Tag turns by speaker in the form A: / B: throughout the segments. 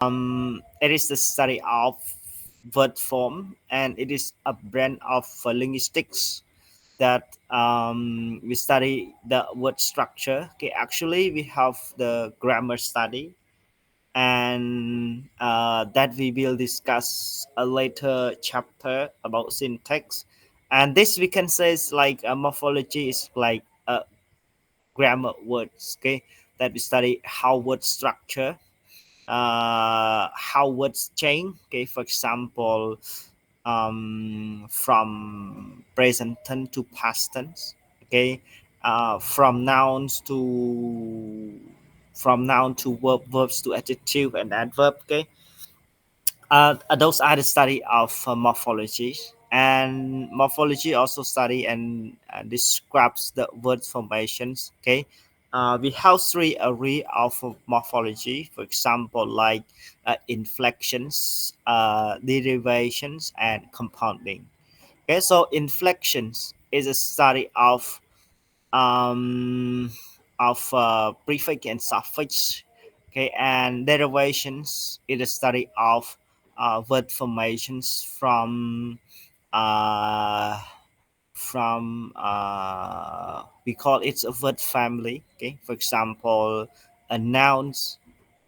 A: It is the study of word form, and it is a brand of linguistics that we study the word structure. Okay, actually, we have the grammar study, and that we will discuss a later chapter about syntax. And this we can say is like morphology is like grammar words. Okay, that we study how words structure, how words change. Okay, for example, from present tense to past tense. Okay, from nouns to verbs to adjective and adverb. Okay, those are the study of morphology, and morphology also study and describes the word formations. Okay, we have three area of morphology, for example, like inflections, derivations, and compounding. Okay, so inflections is a study um, prefix and suffix. Okay, and derivations is the study of word formations uh, we call it a word family. Okay, for example, a nouns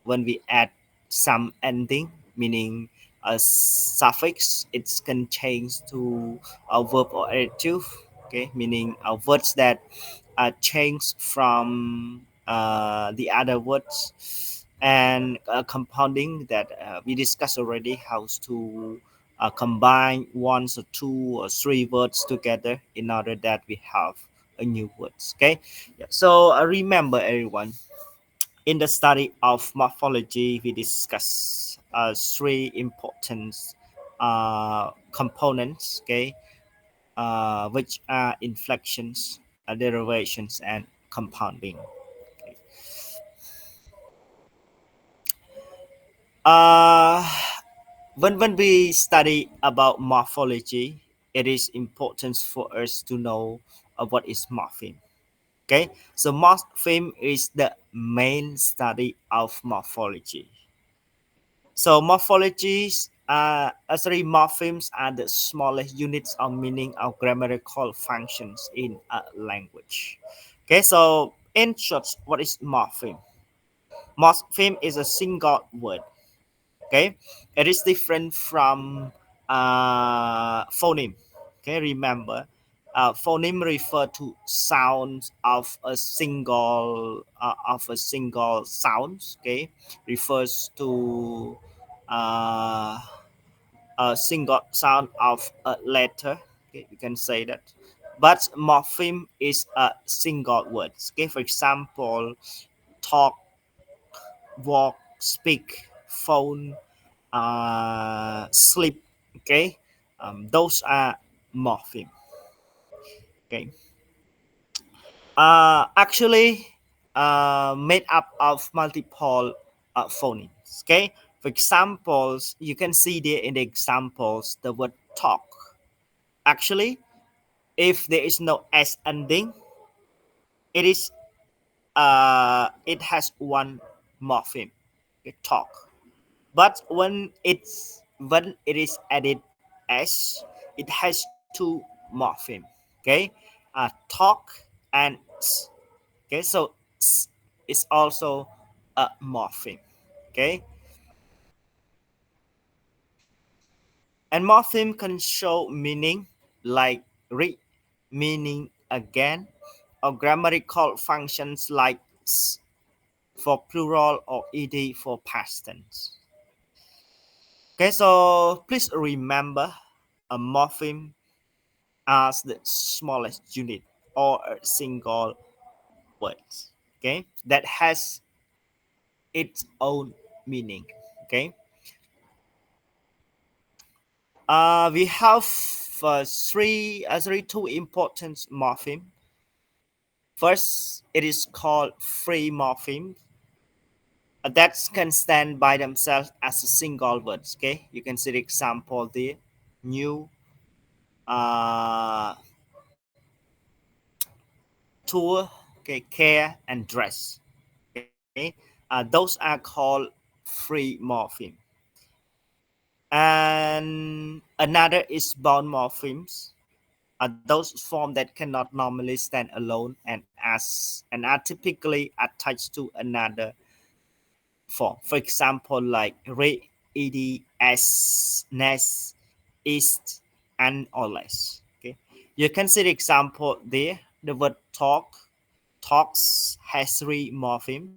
A: when we add some ending, meaning a suffix, it contains to a verb or adjective. Okay, meaning words that change from the other words, and compounding that we discussed already how to combine one or two or three words together in order that we have a new words. Okay, yeah. So remember everyone, in the study of morphology we discuss three important components. Okay, which are inflections, derivations, and compounding. Okay. Uh, when we study about morphology, it is important for us to know what is morpheme. Okay, so morpheme is the main study of morphology. So morphologies sorry, morphemes are the smallest units of meaning of grammatical functions in a language. Okay, so in short, what is morpheme? Morpheme is a single word. Okay, it is different from phoneme. Okay, remember, phoneme refer to sounds of a single sounds. Okay, refers to uh, a single sound of a letter. Okay, you can say that. But morpheme is a single word. Okay, for example, talk, walk, speak, phone, sleep. Okay, those are morpheme. Okay, actually made up of multiple phonemes. Okay, for examples, you can see there in the examples the word talk. Actually, if there is no s ending, it is it has one morpheme. Okay, talk. But when it is added s, it has two morpheme. Okay, talk and s. Okay, so s is also a morpheme. Okay, and morpheme can show meaning like re, meaning again, or grammatical functions like s for plural or ed for past tense. Okay, so please remember a morpheme as the smallest unit or a single word. Okay, that has its own meaning. Okay, we have two important morpheme. First, it is called free morpheme. That can stand by themselves as a single words. Okay, you can see the example there. New, uh, tour, okay, care, and dress. Okay, those are called free morpheme. And another is bound morphemes, are those forms that cannot normally stand alone and are typically attached to another form. For example, like re, ed, s, nes, east, and or less. Okay, you can see the example there. The word talk, talks has three morpheme.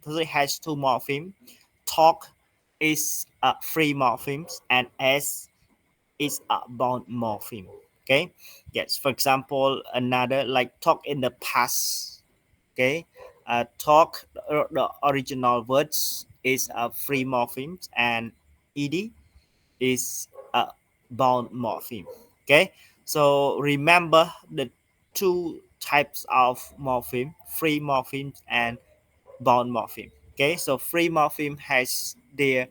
A: It has two morpheme. Talk is three morphemes, and s is a bound morpheme. Okay, yes. For example, another like talk in the past. Okay, talk, the original words is a free morphemes, and ed is a bound morpheme. Okay, so remember the two types of morpheme: free morphemes and bound morpheme. Okay, so free morpheme has their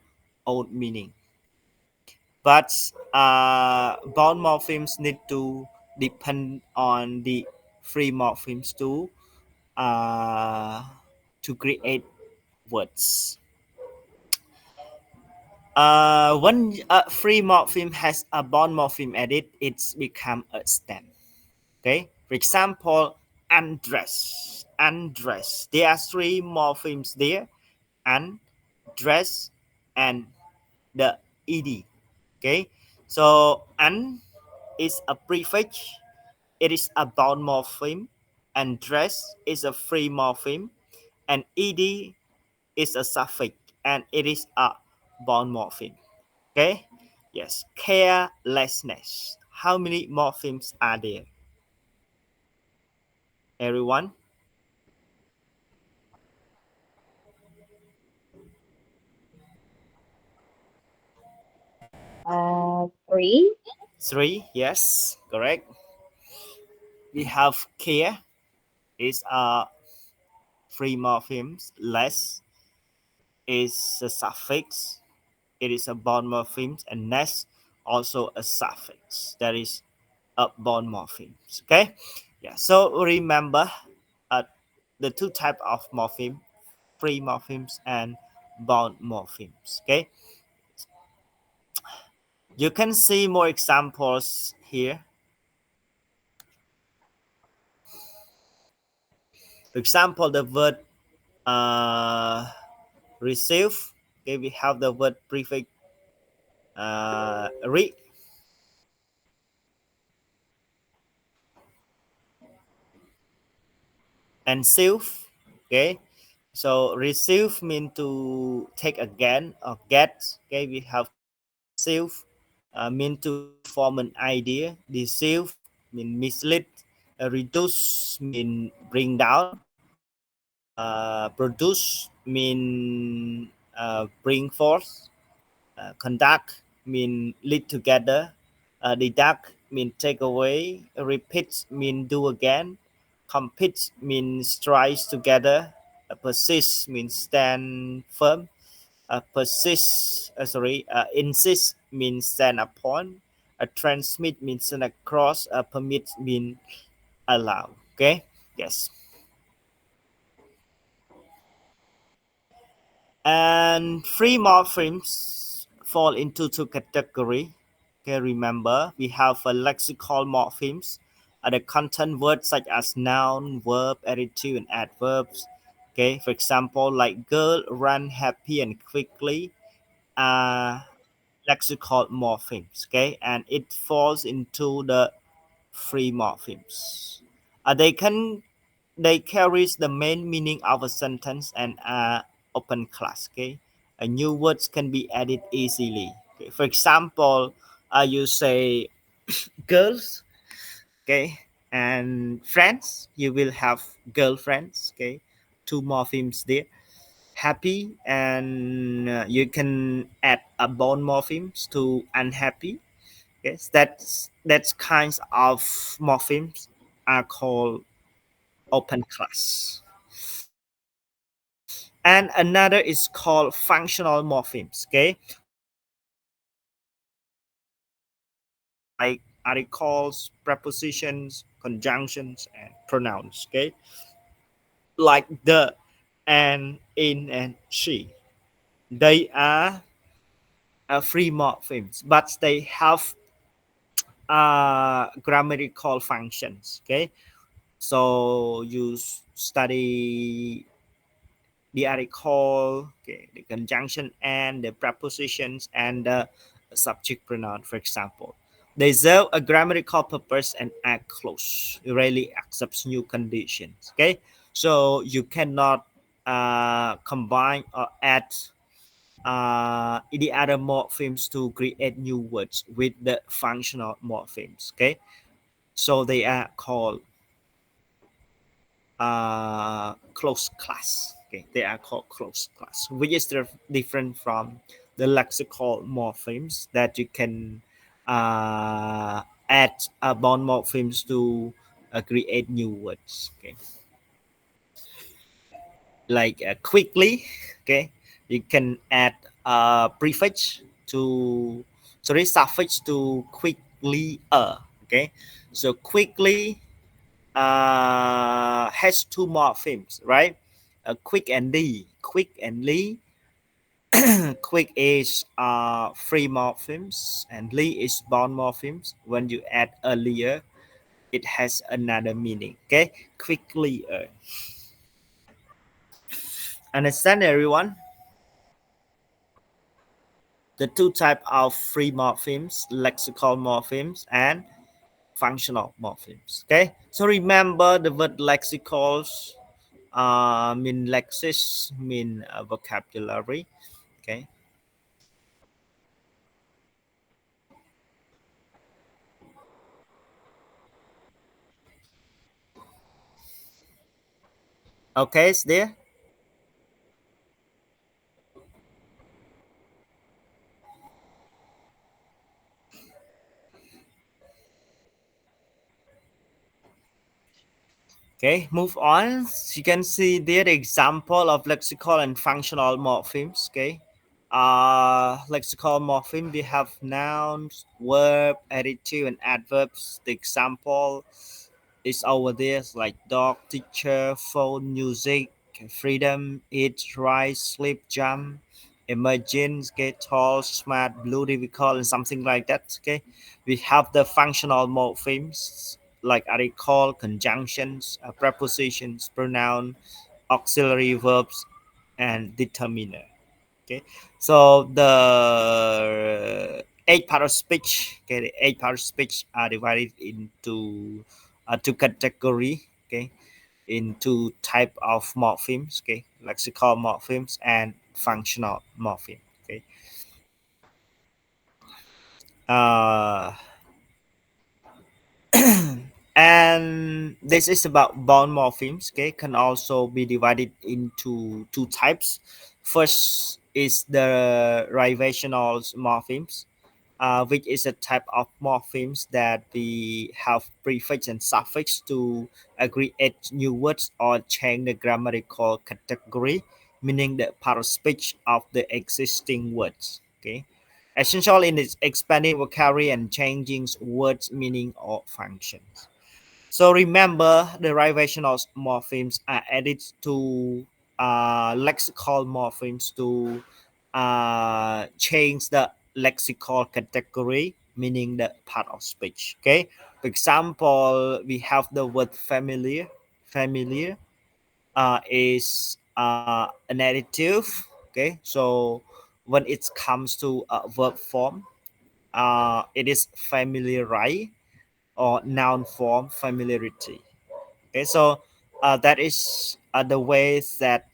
A: own meaning, but bound morphemes need to depend on the free morphemes uh, to create words. When a free morpheme has a bound morpheme added, it's become a stem. Okay, for example, undress, undress. There are three morphemes there: undress and the ed. Okay, so un is a prefix, it is a bound morpheme, and dress is a free morpheme, and ed is a suffix, and it is a bound morpheme. Okay, yes. Carelessness, how many morphemes are there, everyone?
B: Three.
A: Three, yes, correct. We have care is a free morphemes, less is a suffix, it is a bound morpheme, and nest also a suffix, that is a bound morphemes. Okay, yeah, so remember uh, the two type of morpheme: free morphemes and bound morphemes. Okay, you can see more examples here. For example, the word uh, receive. Okay, we have the word prefix re, and self. Okay, so receive mean to take again or get. Okay, we have self mean to form an idea. Deceive mean mislead. Reduce mean bring down. Produce mean bring forth. Conduct mean lead together. Deduct mean take away. Repeat mean do again. Compete means strive together. Persist means stand firm. Insist means stand upon. Transmit means send across. Permit means allow. Okay, yes. And free morphemes fall into two categories. Okay, remember we have a lexical morphemes, the content words such as noun, verb, adjective, and adverbs. Okay, for example, like girl run happy and quickly, uh, lexical morphemes. Okay, and it falls into the free morphemes. They carries the main meaning of a sentence and are open class. Okay, new words can be added easily. Okay? For example, you say girls, okay, and friends. You will have girlfriends. Okay, two morphemes there. Happy, and you can add a bone morphemes to unhappy. Yes, that's kinds of morphemes are called open class. And another is called functional morphemes. Okay, like articles, prepositions, conjunctions, and pronouns. Okay, like the, and, in, and she. They are free morphemes, but they have grammatical functions. Okay, so you study the article, okay, the conjunction and the prepositions and the subject pronoun, for example. They serve a grammatical purpose and act close. It rarely accepts new conditions. Okay, so you cannot combine or add the other morphemes to create new words with the functional morphemes. Okay, so they are called closed class. Okay, they are called closed class, which is different from the lexical morphemes that you can add bond morphemes to create new words. Okay, like quickly. Okay, you can add prefix to suffix to quickly. Okay, so quickly has two morphemes, right? Quick and Lee. Quick and Lee. Quick is free morphemes, and Lee is bond morphemes. When you add earlier, it has another meaning. Okay, quickly. Understand, everyone? The two type of free morphemes, lexical morphemes, and functional morphemes. Okay, so remember the word lexicals mean lexis, mean vocabulary. Okay. Okay, it's there. Okay, move on. You can see there the example of lexical and functional morphemes. Okay. Lexical morpheme, we have nouns, verb, adjective, and adverbs. The example is over there, like dog, teacher, phone, music, freedom, eat, rise, sleep, jump, emergence, get tall, smart, blue, difficult, and something like that. Okay, we have the functional morphemes like article, conjunctions, prepositions, pronoun, auxiliary verbs, and determiner. Okay, so the eight part of speech, okay, the eight part of speech are divided into two category, okay, into type of morphemes, okay, lexical morphemes and functional morpheme. Okay, uh and this is about bond morphemes. Okay, can also be divided into two types. First is the derivational morphemes, which is a type of morphemes that we have prefix and suffix to create new words or change the grammatical category, meaning the part of speech of the existing words. Okay, essential in its expanding vocabulary and changing words meaning or functions. So remember, the derivational morphemes are added to lexical morphemes to change the lexical category, meaning the part of speech. Okay. For example, we have the word familiar. Familiar is an adjective. Okay. So when it comes to a verb form, it is familiarize, or noun form familiarity. Okay, so that is the ways that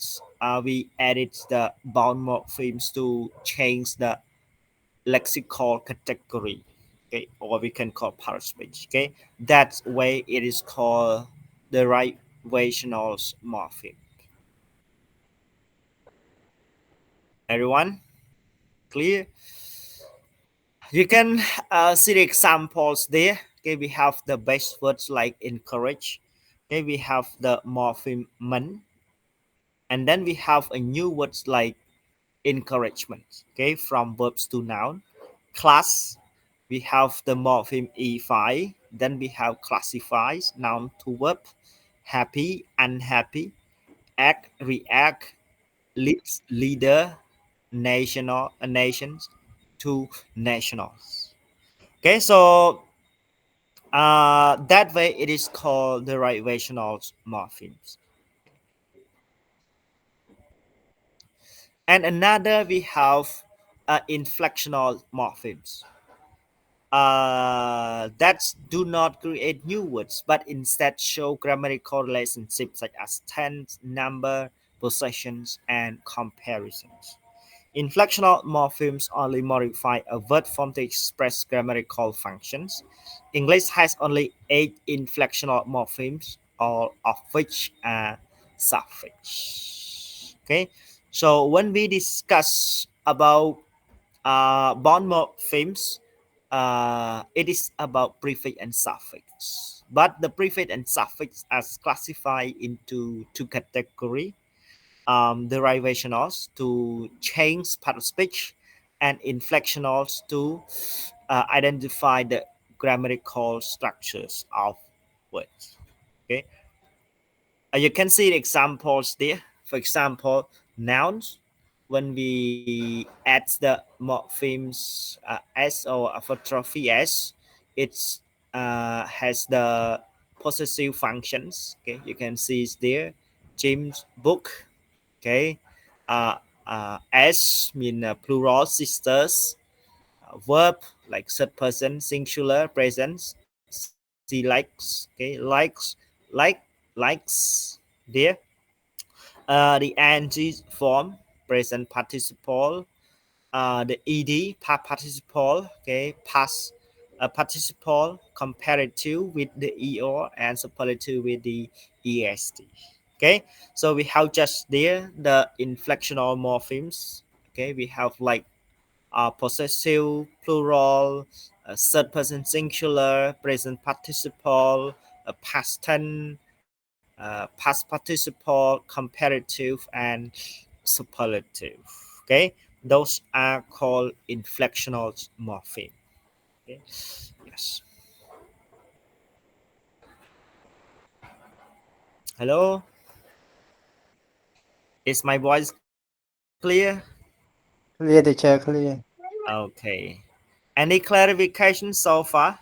A: we added the bound morphemes to change the lexical category. Okay, or we can call part speech. Okay, that way it is called the right rational morpheme. Everyone clear? You can see the examples there. Okay, we have the base words like encourage. Okay, we have the morpheme man, and then we have a new words like encouragement. Okay, from verbs to noun. Class, we have the morpheme e5. Then we have classifies, noun to verb. Happy, unhappy. Act, react. Leads, leader. nations to nationals. Okay, so that way it is called derivational morphemes. And another we have inflectional morphemes that do not create new words but instead show grammatical relationships such as tense, number, possessions, and comparisons. Inflectional morphemes only modify a verb form to express grammatical functions. English has only 8 inflectional morphemes, all of which are suffix. Okay, so when we discuss about bond morphemes, it is about prefix and suffix. But the prefix and suffix are classified into two categories: derivationals to change part of speech, and inflectionals to identify the grammatical structures of words. Okay, you can see the examples there. For example, nouns. When we add the morphemes s or apostrophe s, it has the possessive functions. Okay, you can see it's there. James book. Okay, uh, s mean plural sisters. Verb like third person singular presence. She likes. Okay, likes there. The ing form present participle, the ed past participle, okay, past participle comparative with the er and superlative with the est. Okay, so we have just there the inflectional morphemes. Okay, we have like possessive plural, third person singular, present participle, past tense, past participle, comparative, and superlative. Okay, those are called inflectional morpheme. Okay, yes. Hello, is my voice clear?
C: Clear, teacher, clear.
A: Okay. Any clarification so far?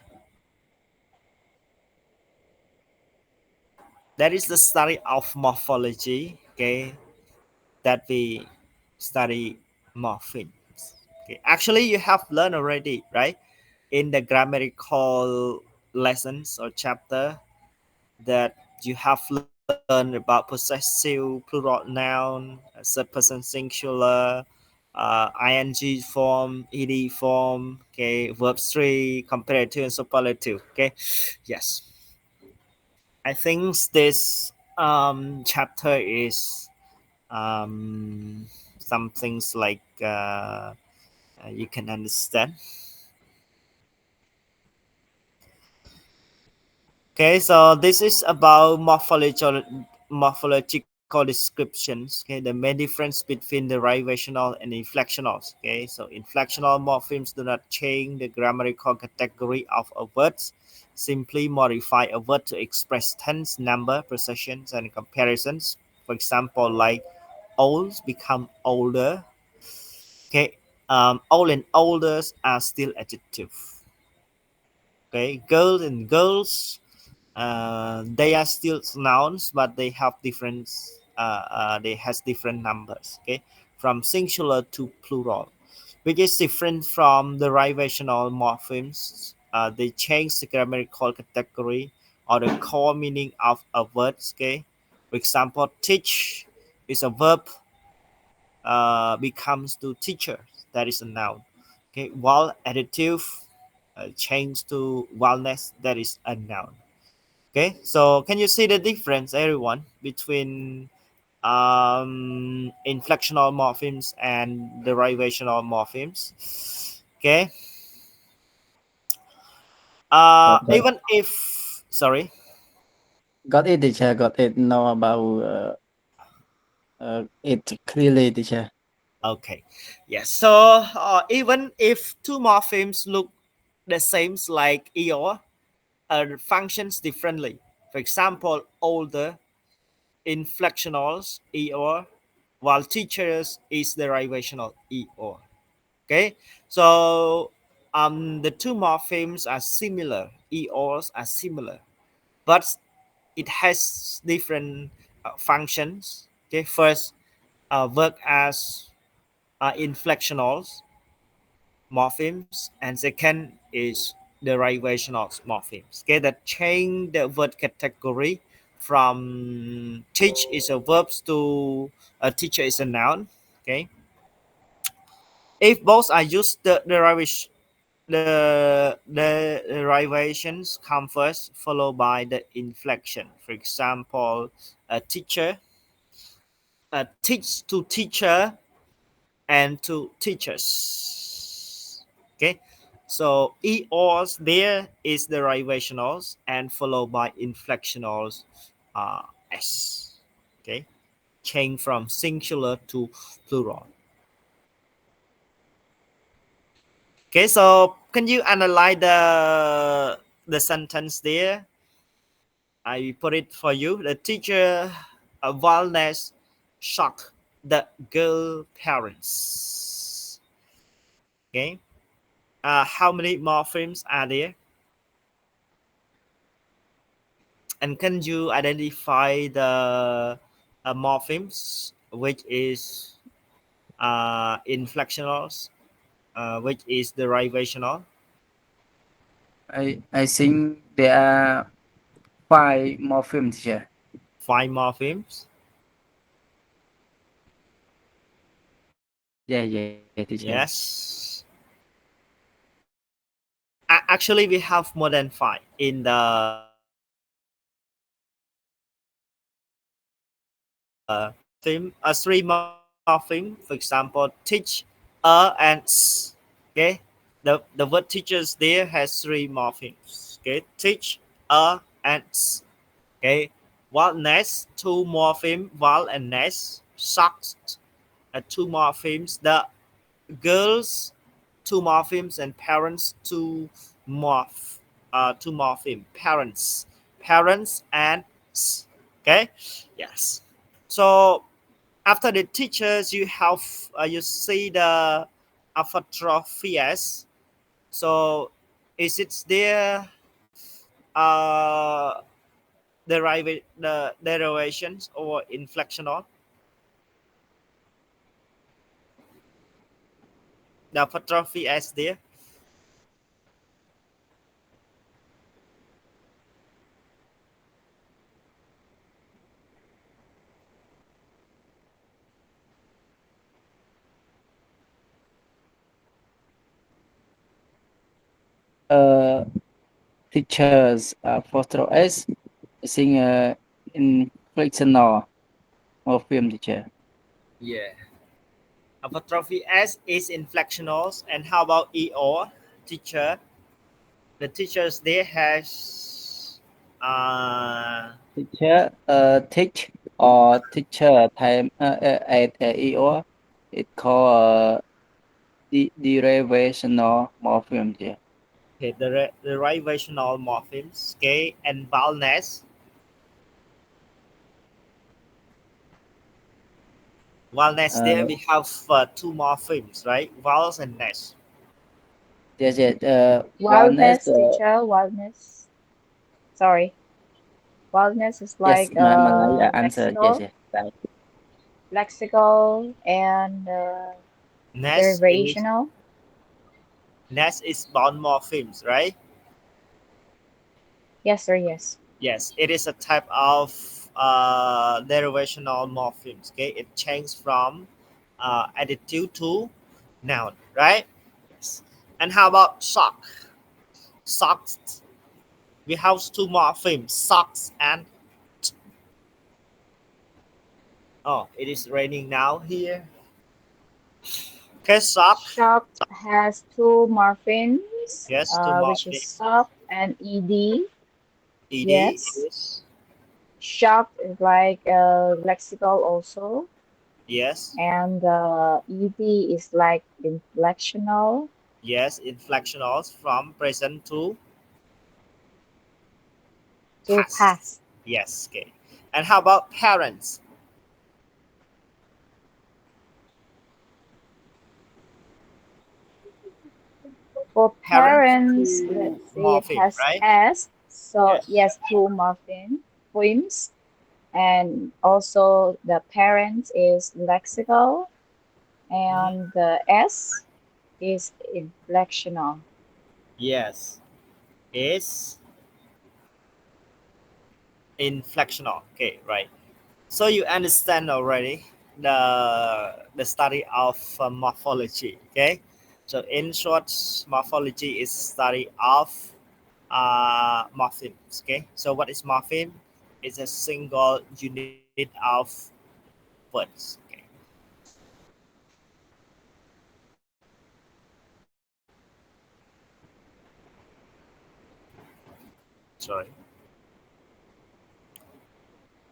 A: That is the study of morphology. Okay, that we study morphemes. Okay, actually, you have learned already, right? In the grammatical lessons or chapter that you have learned about possessive plural noun, third person singular, ing form, ed form, okay, verb three, comparative and superlative. Okay, yes. I think this chapter is some things like you can understand. Okay, so this is about morphological descriptions. Okay, the main difference between derivational and inflectionals. Okay, so inflectional morphemes do not change the grammatical category of a word, simply modify a word to express tense, number, possessions, and comparisons. For example, like old become older. Okay, old and older are still adjective. Okay, girls and girls, they are still nouns, but they have different. They has different numbers. Okay, from singular to plural, which is different from derivational morphemes. They change the grammatical category or the core meaning of a word. Okay, for example, teach is a verb, becomes to teacher. That is a noun. Okay, while adjective change to wellness. That is a noun. Okay, so can you see the difference, everyone, between inflectional morphemes and derivational morphemes? Okay,
C: Got,
A: even if sorry.
C: got it, teacher. Got it. Know about it clearly, teacher.
A: Okay, yes. So even if two morphemes look the same, like EOR, functions differently. For example, older inflectionals EOR while teachers is derivation of ER. Okay, so the two morphemes are similar, ERs are similar, but it has different functions. Okay, first, work as inflectional morphemes, and second is derivation of morphemes. Okay, that change the word category from teach is a verb to a teacher is a noun. Okay, if both are used, the derivations come first, followed by the inflection. For example, a teacher, a teach to teacher, and to teachers. Okay, so eos there is derivationals and followed by inflectionals. S. Okay, change from singular to plural. Okay, so can you analyze the sentence there? I put it for you. The teacher violence shocked the girl parents. Okay. How many morphemes are there? And can you identify the morphemes, which is inflectionals, which is derivational?
C: I think there are 5 morphemes, teacher.
A: Five morphemes.
C: Yeah, teacher.
A: Yes. Actually, we have more than five in the three morpheme. For example, teach, and s. Okay, the word teachers there has three morphemes. Okay, teach, and s. Okay, while next two morpheme, while and next socks, two morphemes. The girls two morphemes and parents two morpheme parents and okay, yes. So after the teachers you have you see the apostrophes. So is it there uh the derivations or inflectional? The apostrophes there.
C: Uh, Teachers for S. I think inflectional morpheme, teacher.
A: Yeah. Apostrophe S is inflectionals. And how about ER? Teacher. The teachers there has
C: Teacher, teach or teacher time at EO. It called derivational morpheme, teacher.
A: okay, the derivational morphemes. Okay, and vowelness. Vowelness there
C: Uh,
A: we have two morphemes, right? Vowels and ness.
C: yes, wildness.
B: Wildness, teacher, wildness. Sorry. Wildness is
C: Yes,
B: like
C: Malaya answer. Yes,
B: lexical,
C: yes, right.
B: lexical and
A: Ness is
B: derivational.
A: ness is bound morphemes, right?
B: Yes, sir, yes.
A: Yes, it is a type of derivational morphemes. Okay, it changes from adjective to noun, right? Yes. And how about sock? Socks. We have two morphemes, socks and oh, it is raining now here. Okay, sock.
B: Shocked has two morphemes,
A: Yes, two
B: which is
A: morphemes.
B: soft and ed.
A: Ed
B: Yes.
A: is
B: Shocked is like lexical also,
A: yes,
B: and ed is like inflectional
A: yes, inflectionals from present to
B: to
A: past.
B: past.
A: Yes, okay. And how about parents?
B: For
A: parent
B: parents,
A: to
B: let's say it
A: morpheme,
B: has
A: right?
B: S. So
A: Yes.
B: yes, two morphemes, and also the parent is lexical,
A: Mhm.
B: and the S is inflectional.
A: Yes. Is inflectional. Okay, right. So you understand already the study of morphology. Okay. So in short, morphology is study of morphemes. Okay. So what is morpheme? It's a single unit of words. Okay. Sorry.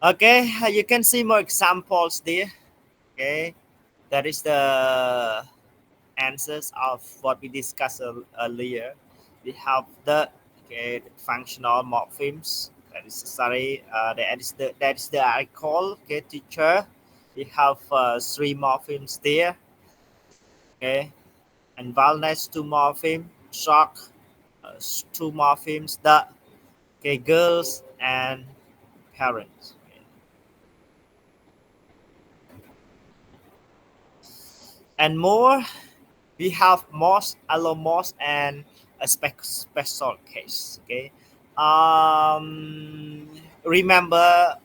A: Okay. You can see more examples there. Okay. That is the answers of what we discussed earlier. We have the okay, functional morphemes. That is sorry. That is the I call okay teacher. We have three morphemes there. Okay, and wildness two morpheme. Shock two morphemes. The okay girls and parents. Okay. And more we have most allomorph and a special case. Okay, um remember,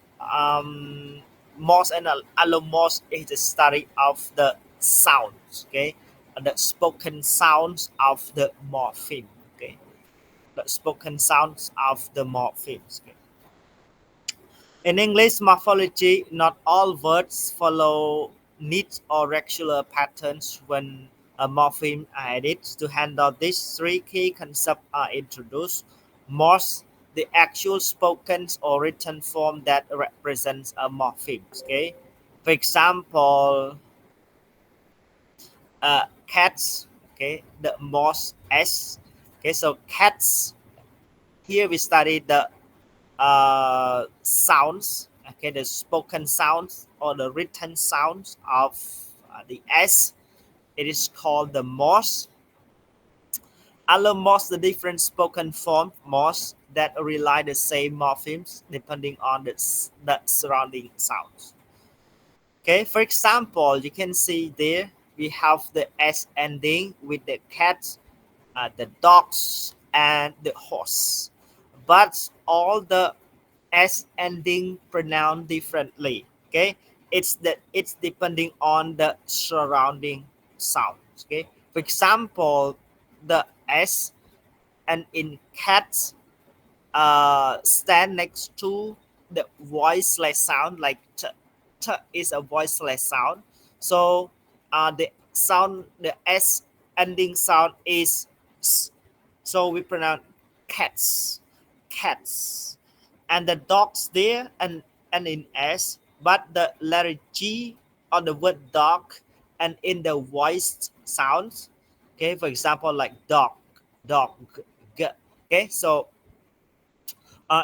A: most and allomorph is the study of the sounds. Okay, the spoken sounds of the morpheme. Okay, the spoken sounds of the morphemes. Okay. In English morphology, not all words follow neat or regular patterns when a morpheme are added. To handle these three key concepts are introduced. Most the actual spoken or written form that represents a morpheme. Okay, for example, cats. Okay, the most s. Okay, so cats. Here we study the sounds, okay, the spoken sounds or the written sounds of the s. It is called the morse. Allomorphs the different spoken form morse that rely the same morphemes depending on the surrounding sounds. Okay, for example, you can see there we have the s ending with the cat, the dogs, and the horse. But all the s ending pronounced differently. Okay, it's depending on the surrounding sounds. Okay, for example, the s and in cats stand next to the voiceless sound like t. T is a voiceless sound. So the s ending sound is s. So we pronounce cats, cats, and the dogs there and in s, but the letter g on the word dog and in the voiced sounds. Okay, for example, like dog, dog, okay, so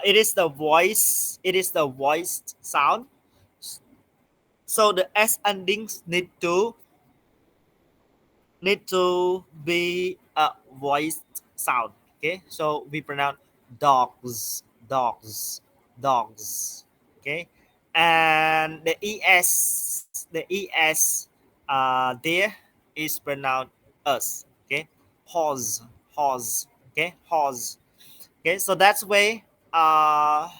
A: it is the voiced sound. So the s endings need to be a voiced sound. Okay, so we pronounce dogs, dogs, dogs. Okay, and the es there is pronounced us. Okay, horse, horse. Okay, horse. Okay, so that's way are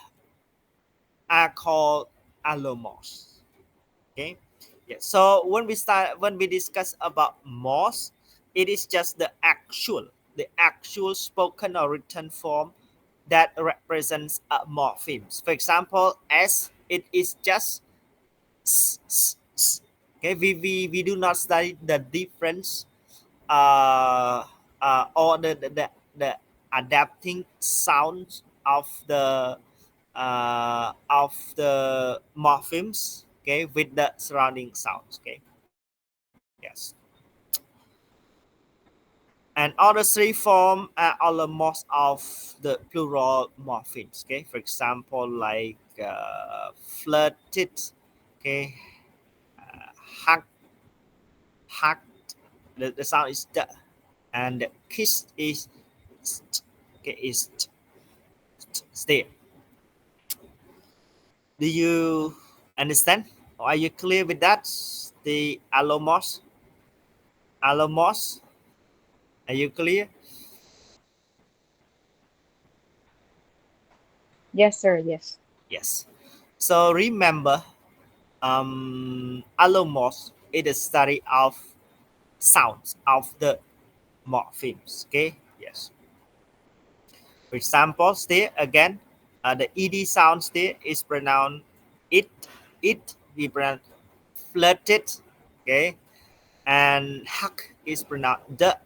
A: called allomorphs. Okay, yeah. So when we discuss about morphs, it is just the actual spoken or written form that represents morphemes. For example, s, it is just s, s, s. Okay, we do not study the difference uh, or the adapting sounds of the morphemes, okay, with the surrounding sounds. Okay, yes. And other three form are allomorphs of the plural morphemes. Okay, for example, like flirted, okay, hug, hugged. The sound is the, and kiss is okay, is stay. Do you understand? Are you clear with that? The alomos. Are you clear?
B: Yes, sir. Yes.
A: Yes. So remember, alomos is the study of sounds of the morphemes. Okay. Yes. For example, there again, the ed sounds there is pronounced it, we pronounce flirted, okay, and hack is pronounced the,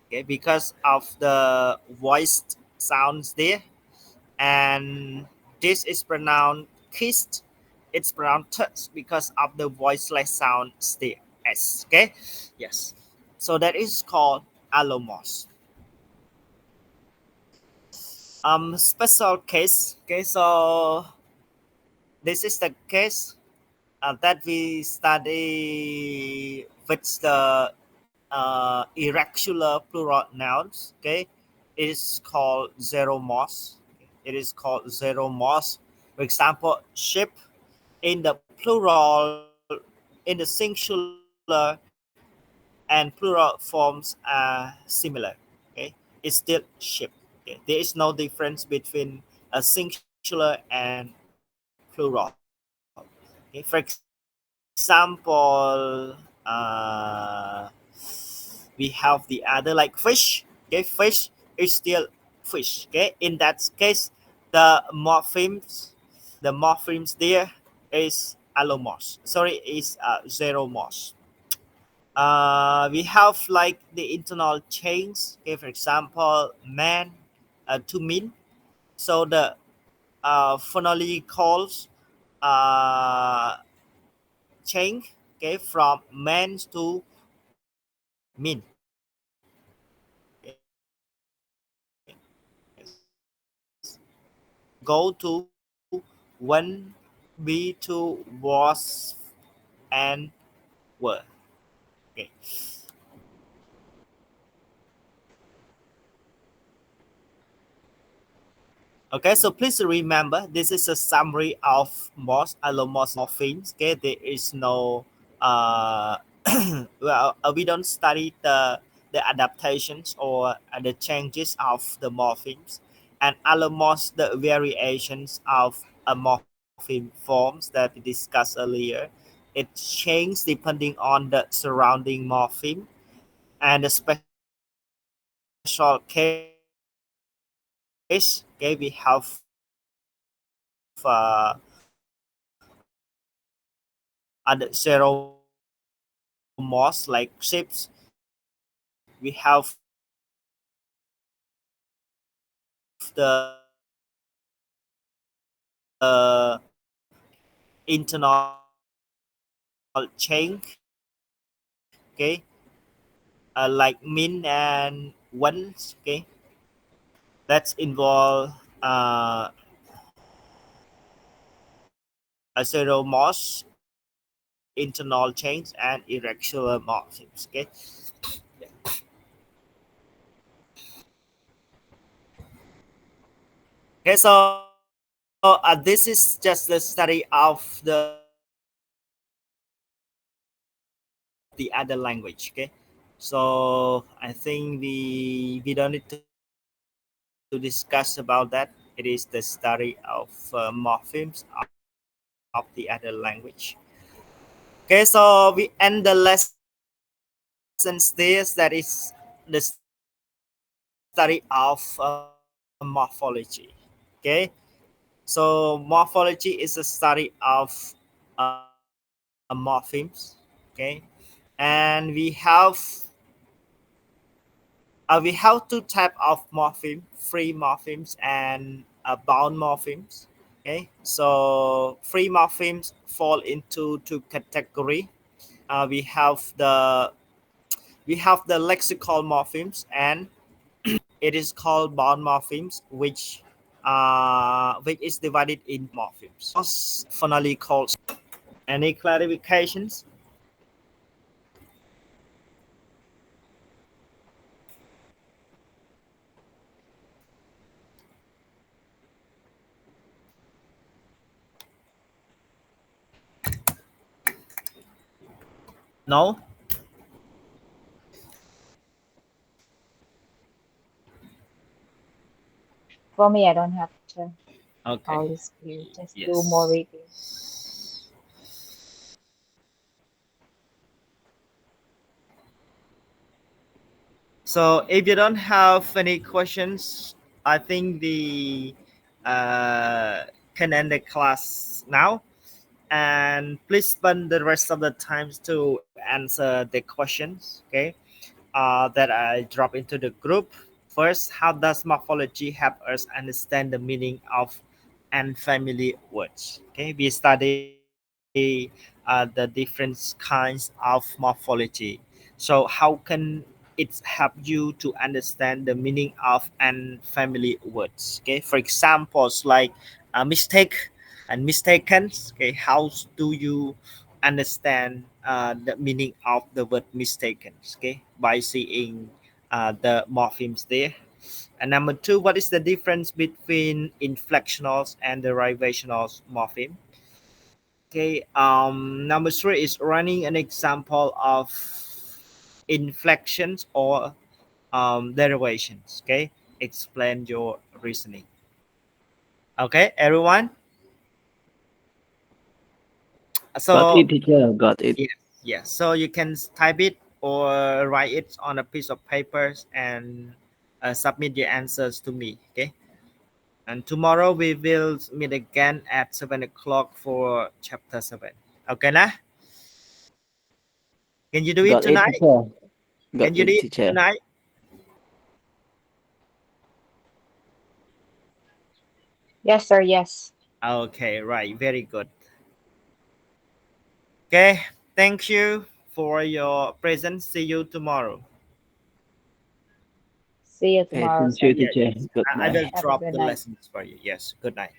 A: okay, because of the voiced sounds there, and this is pronounced kissed, it's pronounced touch because of the voiceless sounds there. S, okay, yes. So that is called alomos. Special case. Okay, so this is the case that we study with the irregular plural nouns. Okay, it is called zero mos. It is called zero mos. For example, ship in the plural, in the singular and plural forms are similar. Okay, it's still ship. Okay, there is no difference between a singular and plural. Okay, for example, we have the other like fish. Okay, fish is still fish. Okay, in that case, the morphemes there is alomos. Sorry, is zero mos. We have like the internal chains. Okay, for example, man to mean. So the phonology calls uh, change, okay, from man to mean. Okay. Go to one, be to was and were. Okay. Okay, so please remember this is a summary of most allomorph morphemes. Okay, there is no we don't study the adaptations or the changes of the morphemes, and allomorphs the variations of a morpheme forms that we discussed earlier. It changes depending on the surrounding morpheme, and the special case. Okay, we have other zero moss like ships. We have the internal chain. Okay, like min and ones. Okay, that's involve a zero moss, internal chains, and irregular morphemes. Okay. Okay, so this is just the study of the other language. Okay, so I think we don't need to discuss about that. It is the study of morphemes of the other language. Okay, so we end the lessons there. That is the study of morphology. Okay, so morphology is a study of morphemes. Okay, and we have two type of morpheme: free morphemes and bound morphemes. Okay, so free morphemes fall into two category. We have the lexical morphemes, and it is called bound morphemes, which is divided into morphemes. Phonological. Any clarifications? No.
B: For me, I don't have to.
A: Okay.
B: All is clear. Just do more
A: Yes.
B: reading.
A: So if you don't have any questions, I think the uh, can end the class now. And please spend the rest of the times to answer the questions. Okay, that I drop into the group. First, how does morphology help us understand the meaning of unfamiliar words? Okay, we study the different kinds of morphology. So, how can it help you to understand the meaning of unfamiliar words? Okay, for examples like mistake and mistaken. Okay, how do you understand the meaning of the word mistaken? Okay, by seeing the morphemes there. And number two, what is the difference between inflectionals and derivational morpheme? Okay. Number three is running an example of inflections or derivations. Okay. Explain your reasoning. Okay, everyone.
C: Got
A: So
C: it, teacher. Got it.
A: yes, yes. So you can type it or write it on a piece of paper and submit your answers to me. Okay. And tomorrow we will meet again at 7 o'clock for chapter 7. Okay, nah? Can you do it
C: Got it,
A: tonight?
C: teacher.
A: Can
C: Got
A: you do
C: it,
A: it
C: teacher.
A: tonight?
B: Yes, sir. Yes.
A: Okay, right. Very good. Okay. Thank you for your presence. See you tomorrow.
B: See you
C: Okay,
B: tomorrow,
C: thank
B: sir.
C: you,
A: Yes,
C: teacher.
A: yes. I
C: Goodbye.
A: will
B: Have a
A: drop
B: good
A: the
B: night.
A: lessons for you. Yes. Good night.